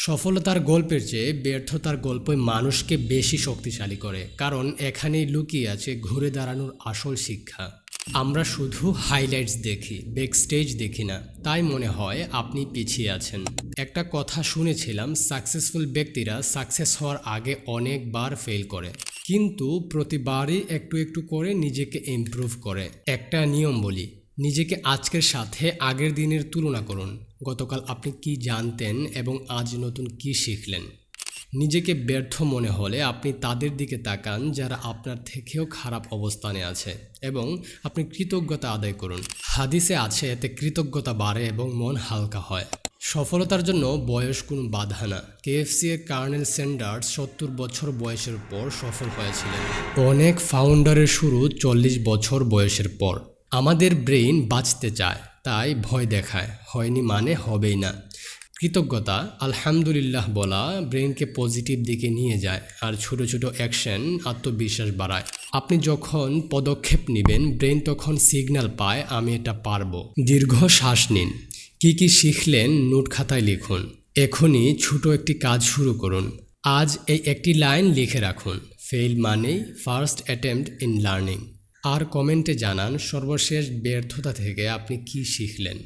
সফলতার গল্পের চেয়ে ব্যর্থতার গল্পই মানুষকে বেশি শক্তিশালী করে, কারণ এখানেই লুকিয়ে আছে ঘুরে দাঁড়ানোর আসল শিক্ষা। আমরা শুধু হাইলাইটস দেখি, ব্যাকস্টেজ দেখি না, তাই মনে হয় আপনি পিছিয়ে আছেন। একটা কথা শুনেছিলাম, সাকসেসফুল ব্যক্তিরা সাকসেস হওয়ার আগে অনেকবার ফেল করে, কিন্তু প্রতিবারই একটু একটু করে নিজেকে ইমপ্রুভ করে। একটা নিয়ম বলি, নিজেকে আজকের সাথে আগের দিনের তুলনা করুন। গতকাল আপনি কি জানতেন এবং আজ নতুন কি শিখলেন? নিজেকে ব্যর্থ মনে হলে আপনি তাদের দিকে তাকান যারা আপনার থেকেও খারাপ অবস্থানে আছে, এবং আপনি কৃতজ্ঞতা আদায় করুন। হাদিসে আছে, এতে কৃতজ্ঞতা বাড়ে এবং মন হালকা হয়। সফলতার জন্য বয়স কোনো বাধা না। কেএফসি এর কার্নেল স্যান্ডার্স 70 বছর বয়সের পর সফল হয়েছিলেন। অনেক ফাউন্ডারের শুরু 40 বছর বয়সের পর। আমাদের ব্রেইন বাঁচতে চায়, তাই ভয় দেখায়, হয়নি মানে হবেই না। কৃতজ্ঞতা, আলহামদুলিল্লাহ বলা ব্রেইনকে পজিটিভ দিকে নিয়ে যায়, আর ছোট ছোট অ্যাকশন আত্মবিশ্বাস বাড়ায়। আপনি যখন পদক্ষেপ নেবেন, ব্রেইন তখন সিগন্যাল পায়, আমি এটা পারবো। দীর্ঘ শ্বাস নিন। কি কি শিখলেন নোট খাতায় লিখুন। এখনই ছোট একটি কাজ শুরু করুন। আজ এই একটি লাইন লিখে রাখুন, ফেইল মানেই ফার্স্ট অ্যাটেম্প্ট ইন লার্নিং। আর কমেন্টে জানান সর্বশেষ ব্যর্থতা থেকে আপনি কি শিখলেন।